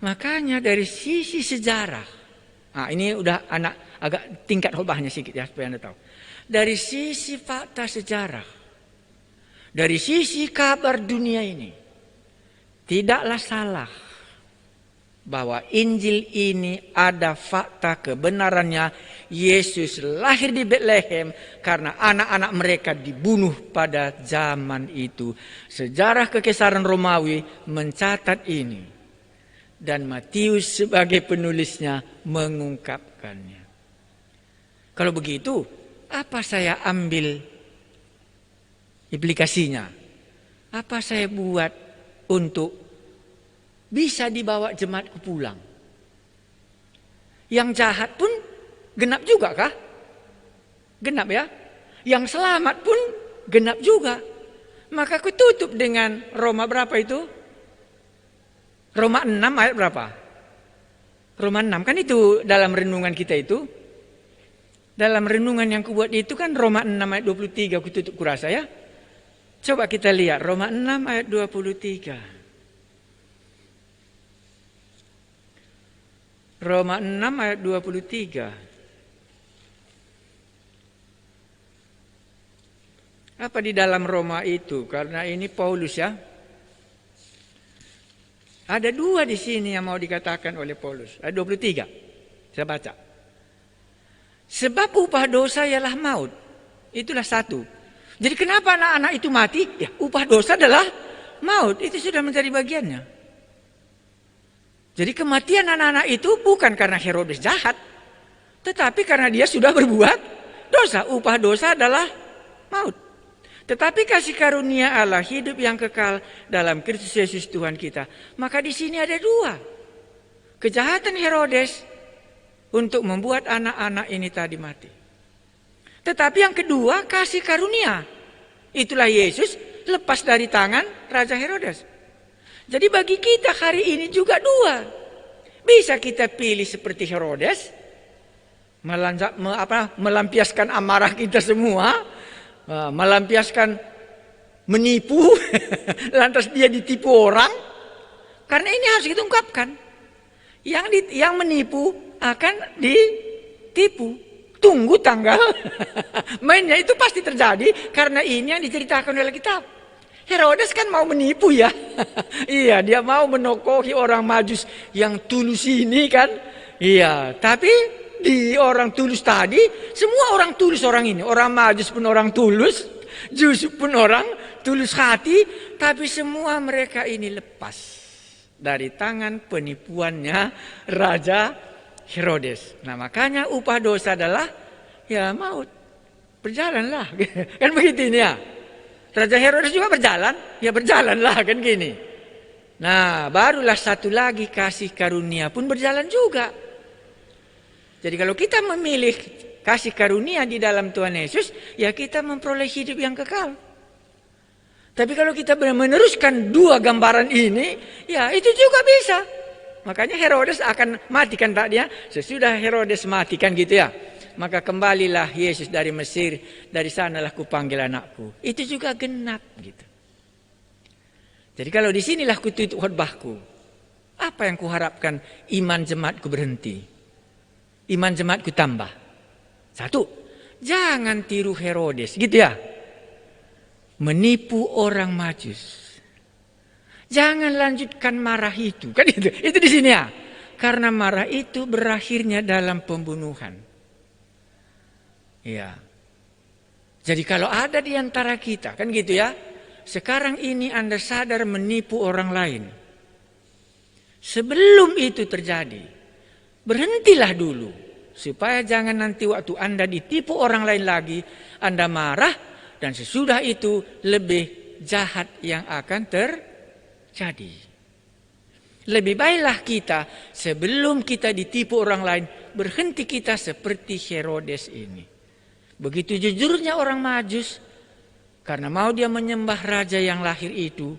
Makanya dari sisi sejarah, ini udah anak agak tingkat khotbahnya sedikit ya supaya Anda tahu. Dari sisi fakta sejarah, dari sisi kabar dunia ini, tidaklah salah bahwa Injil ini ada fakta kebenarannya. Yesus lahir di Bethlehem karena anak-anak mereka dibunuh pada zaman itu. Sejarah Kekaisaran Romawi mencatat ini. Dan Matius sebagai penulisnya mengungkapkannya. Kalau begitu, apa saya ambil implikasinya? Apa saya buat untuk bisa dibawa jemaatku pulang? Yang jahat pun genap juga kah? Genap ya. Yang selamat pun genap juga. Maka aku tutup dengan Roma berapa itu? Roma 6 ayat berapa? Roma 6 kan itu dalam renungan kita itu. Dalam renungan yang kubuat itu kan Roma 6 ayat 23 aku tutup kurasa ya. Coba kita lihat Roma 6 ayat 23. Roma 6 ayat 23. Apa di dalam Roma itu? Karena ini Paulus ya. Ada 2 di sini yang mau dikatakan oleh Paulus. Ayat 23. Saya baca. Sebab upah dosa ialah maut. Itulah 1. Jadi kenapa anak-anak itu mati? Ya, upah dosa adalah maut. Itu sudah menjadi bagiannya. Jadi kematian anak-anak itu bukan karena Herodes jahat, tetapi karena dia sudah berbuat dosa. Upah dosa adalah maut. Tetapi kasih karunia Allah hidup yang kekal dalam Kristus Yesus Tuhan kita. Maka di sini ada 2. Kejahatan Herodes untuk membuat anak-anak ini tadi mati. Tetapi yang kedua kasih karunia. Itulah Yesus lepas dari tangan Raja Herodes. Jadi bagi kita hari ini juga 2. Bisa kita pilih seperti Herodes, melampiaskan amarah kita semua, melampiaskan menipu, lantas dia ditipu orang. Karena ini harus kita ungkapkan. Yang menipu akan ditipu. Tunggu tanggal mainnya itu pasti terjadi karena ini yang diceritakan oleh kitab. Herodes kan mau menipu ya. Iya, dia mau menokohi orang Majus yang tulus ini kan. Iya, tapi di orang tulus tadi, semua orang tulus orang ini. Orang Majus pun orang tulus, Jus pun orang tulus hati. Tapi semua mereka ini lepas dari tangan penipuannya Raja Herodes. Nah makanya upah dosa adalah ya maut. Berjalanlah. Kan begitu ini ya. Raja Herodes juga berjalan, ya berjalanlah kan gini. Nah, barulah satu lagi kasih karunia pun berjalan juga. Jadi kalau kita memilih kasih karunia di dalam Tuhan Yesus, ya kita memperoleh hidup yang kekal. Tapi kalau kita meneruskan dua gambaran ini, ya itu juga bisa. Makanya Herodes akan matikan tak dia. Sesudah Herodes matikan gitu ya. Maka kembalilah Yesus dari Mesir. Dari sanalah kupanggil anakku. Itu juga genap gitu. Jadi kalau di sinilah kututup khotbahku. Apa yang kuharapkan iman jemaatku berhenti. Iman jemaatku tambah. Satu, jangan tiru Herodes gitu ya. Menipu orang Majus. Jangan lanjutkan marah itu. Kan itu di sini ya. Karena marah itu berakhirnya dalam pembunuhan. Ya. Jadi kalau ada di antara kita, kan gitu ya. Sekarang ini Anda sadar menipu orang lain. Sebelum itu terjadi, berhentilah dulu. Supaya jangan nanti waktu Anda ditipu orang lain lagi, Anda marah, dan sesudah itu lebih jahat yang akan terjadi. Lebih baiklah kita sebelum kita ditipu orang lain, berhenti kita seperti Herodes ini. Begitu jujurnya orang Majus, karena mau dia menyembah raja yang lahir itu,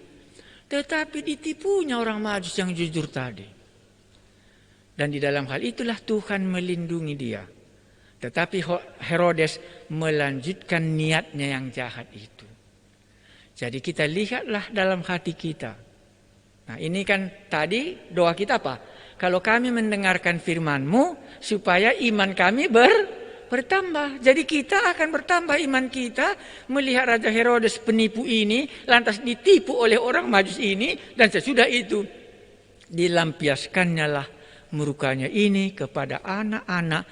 tetapi ditipunya orang Majus yang jujur tadi. Dan di dalam hal itulah Tuhan melindungi dia. Tetapi Herodes melanjutkan niatnya yang jahat itu. Jadi kita lihatlah dalam hati kita. Nah ini kan tadi doa kita apa? Kalau kami mendengarkan firman-Mu supaya iman kami bertambah. Jadi kita akan bertambah iman kita melihat Raja Herodes penipu ini lantas ditipu oleh orang Majus ini. Dan sesudah itu dilampiaskannya lah murkanya ini kepada anak-anak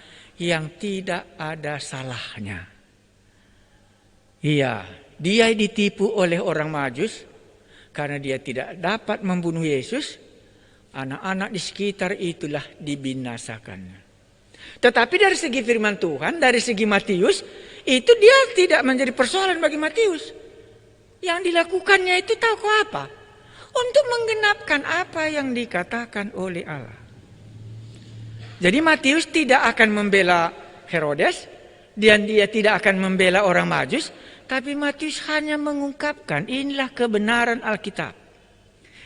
yang tidak ada salahnya. Iya, dia ditipu oleh orang Majus karena dia tidak dapat membunuh Yesus. Anak-anak di sekitar itulah dibinasakannya. Tetapi dari segi firman Tuhan, dari segi Matius, itu dia tidak menjadi persoalan bagi Matius. Yang dilakukannya itu tahu kok apa? Untuk menggenapkan apa yang dikatakan oleh Allah. Jadi Matius tidak akan membela Herodes dan dia tidak akan membela orang Majus, tapi Matius hanya mengungkapkan inilah kebenaran Alkitab.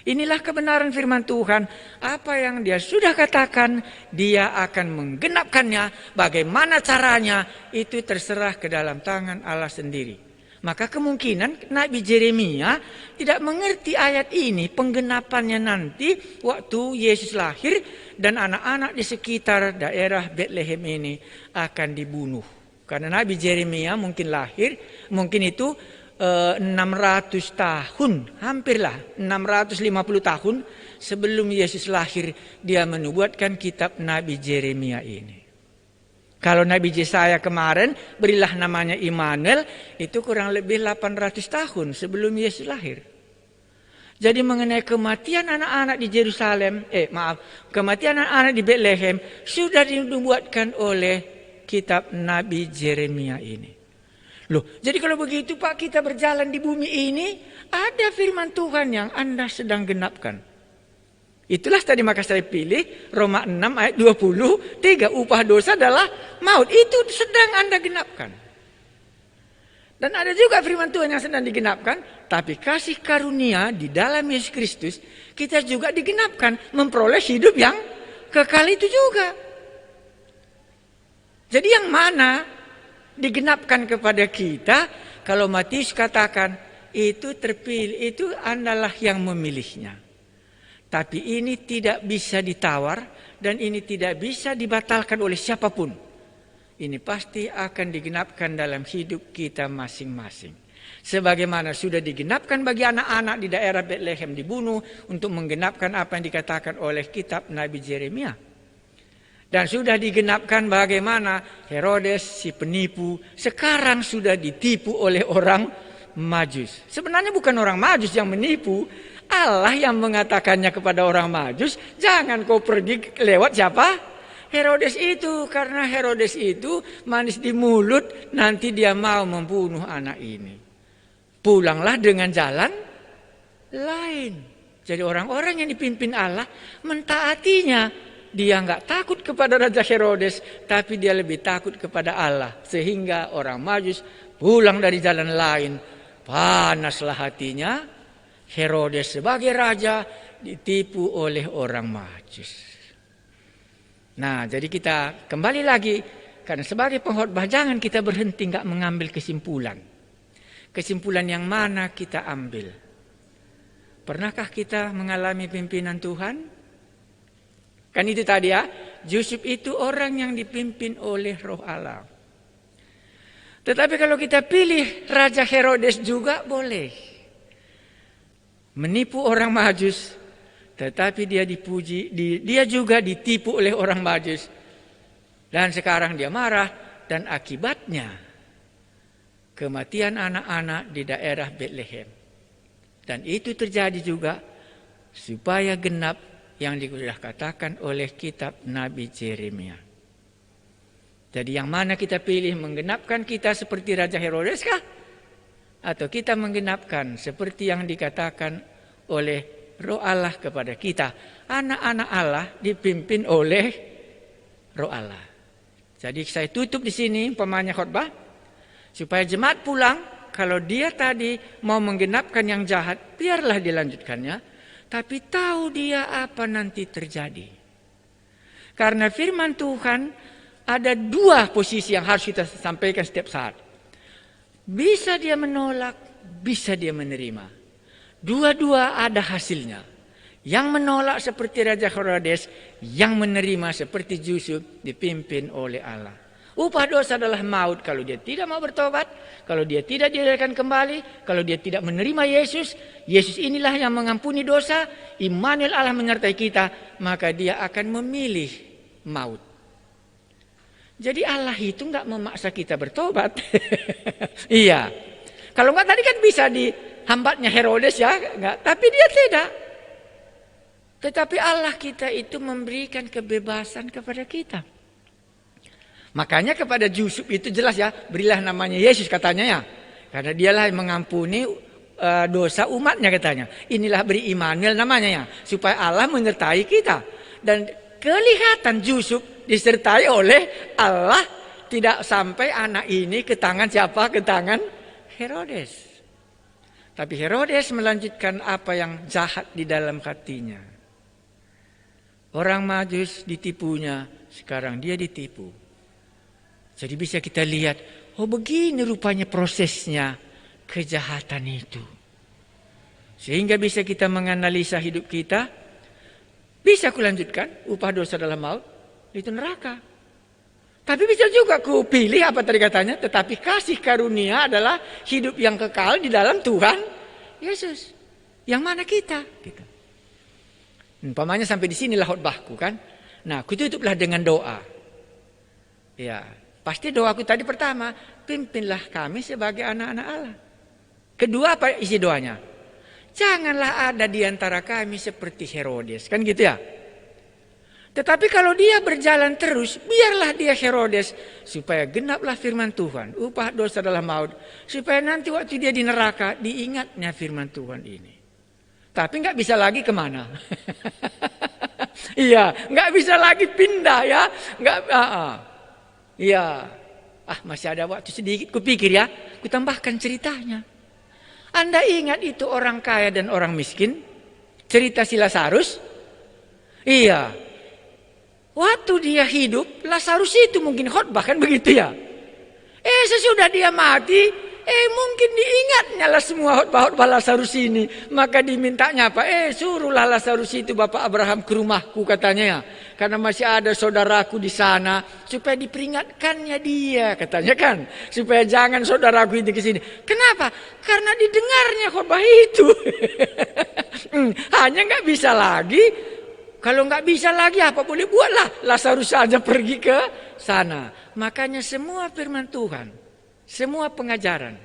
Inilah kebenaran firman Tuhan, apa yang dia sudah katakan dia akan menggenapkannya, bagaimana caranya itu terserah ke dalam tangan Allah sendiri. Maka kemungkinan Nabi Yeremia tidak mengerti ayat ini penggenapannya nanti waktu Yesus lahir dan anak-anak di sekitar daerah Bethlehem ini akan dibunuh. Karena Nabi Yeremia mungkin lahir, mungkin itu 600 tahun, hampirlah 650 tahun sebelum Yesus lahir dia menubuatkan kitab Nabi Yeremia ini. Kalau Nabi Yesaya kemarin berilah namanya Immanuel, itu kurang lebih 800 tahun sebelum Yesus lahir. Jadi mengenai kematian anak-anak di Yerusalem, kematian anak-anak di Bethlehem sudah dibuatkan oleh kitab Nabi Yeremia ini. Loh, jadi kalau begitu Pak, kita berjalan di bumi ini, ada firman Tuhan yang Anda sedang genapkan. Itulah tadi maka saya pilih Roma 6 ayat 23, upah dosa adalah maut. Itu sedang Anda genapkan. Dan ada juga firman Tuhan yang sedang digenapkan, tapi kasih karunia di dalam Yesus Kristus kita juga digenapkan, memperoleh hidup yang kekal itu juga. Jadi yang mana digenapkan kepada kita? Kalau Matius katakan itu terpilih, itu Andalah yang memilihnya. Tapi ini tidak bisa ditawar dan ini tidak bisa dibatalkan oleh siapapun. Ini pasti akan digenapkan dalam hidup kita masing-masing. Sebagaimana sudah digenapkan bagi anak-anak di daerah Bethlehem dibunuh untuk menggenapkan apa yang dikatakan oleh kitab Nabi Yeremia. Dan sudah digenapkan bagaimana Herodes si penipu sekarang sudah ditipu oleh orang Majus. Sebenarnya bukan orang Majus yang menipu, Allah yang mengatakannya kepada orang Majus, jangan kau pergi lewat siapa? Herodes itu, karena Herodes itu manis di mulut, nanti dia mau membunuh anak ini. Pulanglah dengan jalan lain. Jadi orang-orang yang dipimpin Allah mentaatinya. Dia enggak takut kepada Raja Herodes, tapi dia lebih takut kepada Allah. Sehingga orang Majus pulang dari jalan lain, Panaslah hatinya. Herodes sebagai raja ditipu oleh orang Majus. Nah, jadi kita kembali lagi, karena sebagai pengkhotbah jangan kita berhenti nggak mengambil kesimpulan. Kesimpulan yang mana kita ambil? Pernahkah kita mengalami pimpinan Tuhan? Kan itu tadi ya, Yusuf itu orang yang dipimpin oleh Roh Allah. Tetapi kalau kita pilih Raja Herodes juga boleh. Menipu orang Majus, tetapi dia dipuji, dia juga ditipu oleh orang Majus. Dan sekarang dia marah, dan akibatnya kematian anak-anak di daerah Bethlehem. Dan itu terjadi juga supaya genap yang sudah katakan oleh kitab Nabi Yeremia. Jadi yang mana kita pilih, menggenapkan kita seperti Raja Herodes kah? Atau kita menggenapkan seperti yang dikatakan oleh Roh Allah kepada kita. Anak-anak Allah dipimpin oleh Roh Allah. Jadi saya tutup di sini umpamanya khotbah. Supaya jemaat pulang, kalau dia tadi mau menggenapkan yang jahat, biarlah dilanjutkannya. Tapi tahu dia apa nanti terjadi. Karena firman Tuhan ada dua posisi yang harus kita sampaikan setiap saat. Bisa dia menolak, bisa dia menerima. Dua-dua ada hasilnya. Yang menolak seperti Raja Herodes, yang menerima seperti Yusuf dipimpin oleh Allah. Upah dosa adalah maut kalau dia tidak mau bertobat, kalau dia tidak dilahirkan kembali, kalau dia tidak menerima Yesus. Yesus inilah yang mengampuni dosa, Immanuel Allah menyertai kita, maka dia akan memilih maut. Jadi Allah itu enggak memaksa kita bertobat. Iya. Kalau enggak tadi kan bisa dihambatnya Herodes ya, enggak. Tapi dia tidak. Tetapi Allah kita itu memberikan kebebasan kepada kita. Makanya kepada Yusuf itu jelas ya, berilah namanya Yesus katanya ya. Karena dialah yang mengampuni dosa umatnya katanya. Inilah beri Immanuel namanya ya, supaya Allah menyertai kita. Dan kelihatan Yusuf disertai oleh Allah, tidak sampai anak ini ke tangan siapa? Ke tangan Herodes. Tapi Herodes melanjutkan apa yang jahat di dalam hatinya. Orang Majus ditipunya, sekarang dia ditipu. Jadi bisa kita lihat, oh begini rupanya prosesnya kejahatan itu. Sehingga bisa kita menganalisa hidup kita. Bisa kulanjutkan, upah dosa dalam maut, itu neraka. Tapi bisa juga ku pilih apa tadi katanya, tetapi kasih karunia adalah hidup yang kekal di dalam Tuhan Yesus. Yang mana kita? Umpamanya sampai di sinilah khotbahku kan. Nah, kututuplah dengan doa. Ya, pasti doaku tadi pertama, pimpinlah kami sebagai anak-anak Allah. Kedua apa isi doanya? Janganlah ada di antara kami seperti Herodes. Kan gitu ya. Tetapi kalau dia berjalan terus, biarlah dia Herodes. Supaya genaplah firman Tuhan. Upah dosa adalah maut. Supaya nanti waktu dia di neraka, diingatnya firman Tuhan ini. Tapi nggak bisa lagi kemana? Iya, nggak bisa lagi pindah ya. Iya. Masih ada waktu sedikit. Kupikir ya, kutambahkan ceritanya. Anda ingat itu orang kaya dan orang miskin? Cerita si Lazarus? Iya. Waktu dia hidup, Lazarus itu mungkin khotbah kan begitu ya. Sesudah dia mati, mungkin diingatnya lah semua khotbah Lazarus ini. Maka dimintanya apa? Suruhlah Lazarus itu Bapak Abraham ke rumahku katanya ya. Karena masih ada saudaraku di sana. Supaya diperingatkannya dia katanya kan. Supaya jangan saudaraku itu ke sini. Kenapa? Karena didengarnya khotbah itu. Hanya nggak bisa lagi. Kalau nggak bisa lagi apa boleh buatlah. Lazarus saja pergi ke sana. Makanya semua firman Tuhan. Semua pengajaran.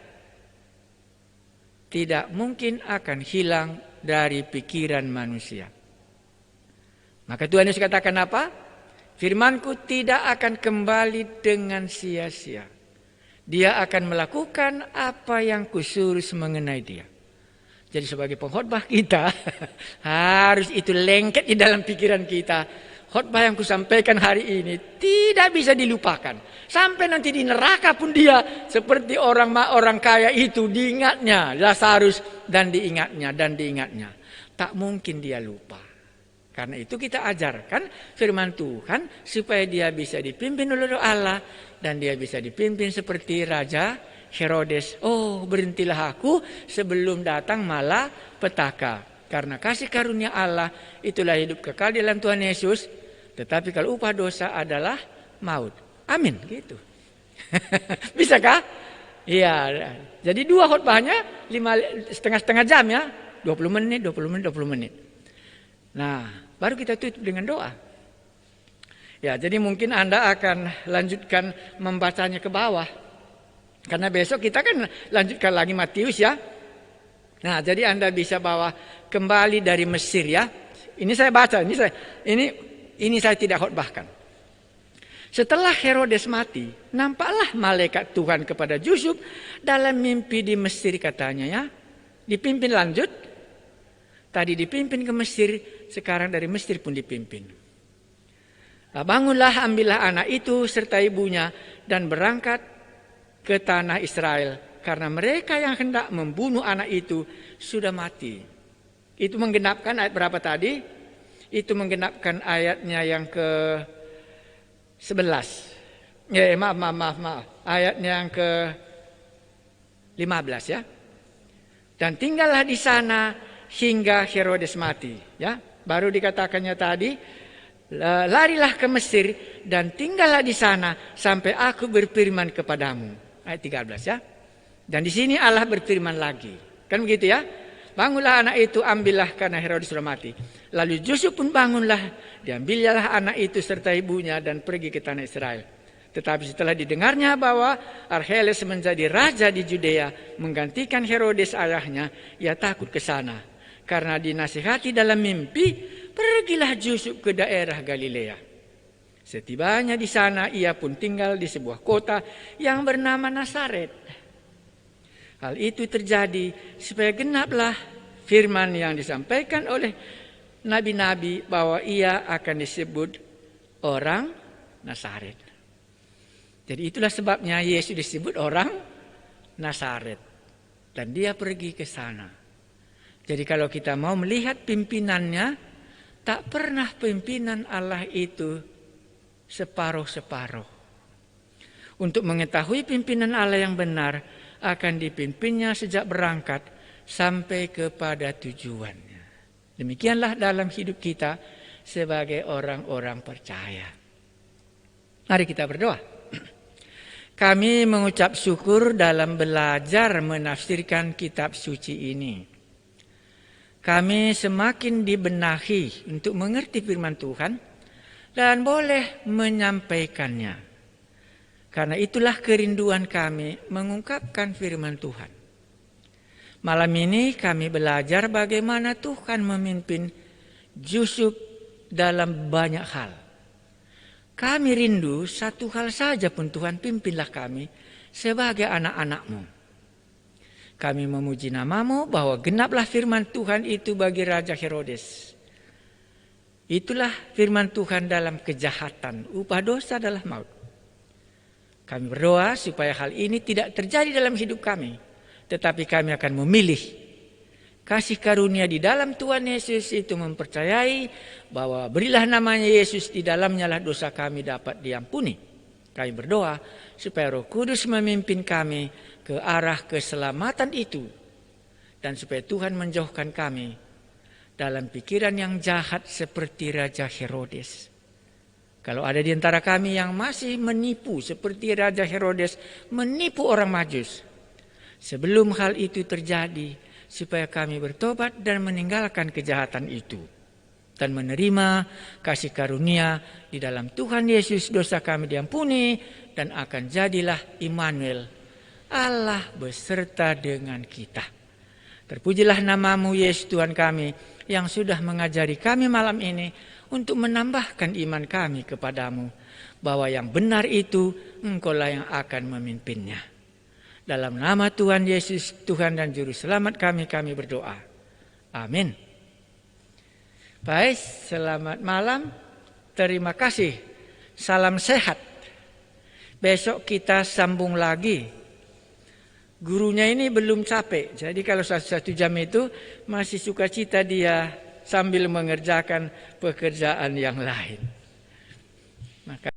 Tidak mungkin akan hilang dari pikiran manusia. Maka Tuhan Yesus katakan apa? Firmanku tidak akan kembali dengan sia-sia. Dia akan melakukan apa yang kusuruh mengenai dia. Jadi sebagai pengkhotbah kita harus itu lengket di dalam pikiran kita. khotbah yang kusampaikan hari ini tidak bisa dilupakan. Sampai nanti di neraka pun dia seperti orang kaya itu diingatnya Lazarus dan diingatnya. Tak mungkin dia lupa. Karena itu kita ajarkan firman Tuhan supaya dia bisa dipimpin oleh Allah dan dia bisa dipimpin seperti Raja Herodes. Oh, berhentilah aku sebelum datang malapetaka. Karena kasih karunia Allah itulah hidup kekal di dalam Tuhan Yesus. Tetapi kalau upah dosa adalah maut. Amin, gitu. Bisakah? Iya. Jadi 2 khotbahnya setengah jam ya. 20 menit. Nah, baru kita tutup dengan doa. Ya, jadi mungkin Anda akan lanjutkan membacanya ke bawah. Karena besok kita kan lanjutkan lagi Matius ya. Nah, jadi Anda bisa bawa kembali dari Mesir ya. Ini saya baca, ini saya tidak khotbahkan. Setelah Herodes mati, nampaklah malaikat Tuhan kepada Yusuf dalam mimpi di Mesir katanya ya. Dipimpin lanjut. Tadi dipimpin ke Mesir, sekarang dari Mesir pun dipimpin. Bangunlah, ambillah anak itu serta ibunya dan berangkat ke tanah Israel. Karena mereka yang hendak membunuh anak itu sudah mati. Itu menggenapkan ayat berapa tadi? Itu menggenapkan ayatnya yang ke-11. Maaf. Ayatnya yang ke-15 ya. Dan tinggallah di sana hingga Herodes mati. Ya, baru dikatakannya tadi, larilah ke Mesir dan tinggallah di sana sampai aku berfirman kepadamu. Ayat 13 ya. Dan di sini Allah berfirman lagi. Kan begitu ya? Bangunlah anak itu, ambillah karena Herodes sudah mati. Lalu Yusuf pun bangunlah, diambillah anak itu serta ibunya dan pergi ke tanah Israel. Tetapi setelah didengarnya bahwa Archelaus menjadi raja di Judea, menggantikan Herodes ayahnya, ia takut ke sana. Karena dinasihati dalam mimpi, pergilah Yusuf ke daerah Galilea. Setibanya di sana, ia pun tinggal di sebuah kota yang bernama Nazaret. Hal itu terjadi supaya genaplah firman yang disampaikan oleh nabi-nabi bahwa ia akan disebut orang Nazaret. Jadi itulah sebabnya Yesus disebut orang Nazaret. Dan dia pergi ke sana. Jadi kalau kita mau melihat pimpinannya, tak pernah pimpinan Allah itu separuh-separuh. Untuk mengetahui pimpinan Allah yang benar, akan dipimpinnya sejak berangkat sampai kepada tujuannya. Demikianlah dalam hidup kita sebagai orang-orang percaya. Mari kita berdoa. Kami mengucap syukur dalam belajar menafsirkan kitab suci ini. Kami semakin dibenahi untuk mengerti firman Tuhan dan boleh menyampaikannya. Karena itulah kerinduan kami mengungkapkan firman Tuhan. Malam ini kami belajar bagaimana Tuhan memimpin Yusuf dalam banyak hal. Kami rindu satu hal saja pun Tuhan, pimpinlah kami sebagai anak-anak-Mu. Kami memuji nama-Mu bahwa genaplah firman Tuhan itu bagi Raja Herodes. Itulah firman Tuhan dalam kejahatan, upah dosa adalah maut. Kami berdoa supaya hal ini tidak terjadi dalam hidup kami, tetapi kami akan memilih kasih karunia di dalam Tuhan Yesus itu, mempercayai bahwa berilah namanya Yesus, di dalamnya lah dosa kami dapat diampuni. Kami berdoa supaya Roh Kudus memimpin kami ke arah keselamatan itu, dan supaya Tuhan menjauhkan kami dalam pikiran yang jahat seperti Raja Herodes. Kalau ada di antara kami yang masih menipu seperti Raja Herodes menipu orang Majus, sebelum hal itu terjadi, supaya kami bertobat dan meninggalkan kejahatan itu dan menerima kasih karunia di dalam Tuhan Yesus, dosa kami diampuni, dan akan jadilah Immanuel, Allah beserta dengan kita. Terpujilah nama-Mu Yesus Tuhan kami, yang sudah mengajari kami malam ini untuk menambahkan iman kami kepadamu, bahwa yang benar itu Engkau-lah yang akan memimpinnya. Dalam nama Tuhan Yesus, Tuhan dan Juru Selamat kami berdoa. Amin. Baik, selamat malam. Terima kasih. Salam sehat. Besok kita sambung lagi. Gurunya ini belum capek. Jadi kalau 1 jam itu masih sukacita dia sambil mengerjakan pekerjaan yang lain. Maka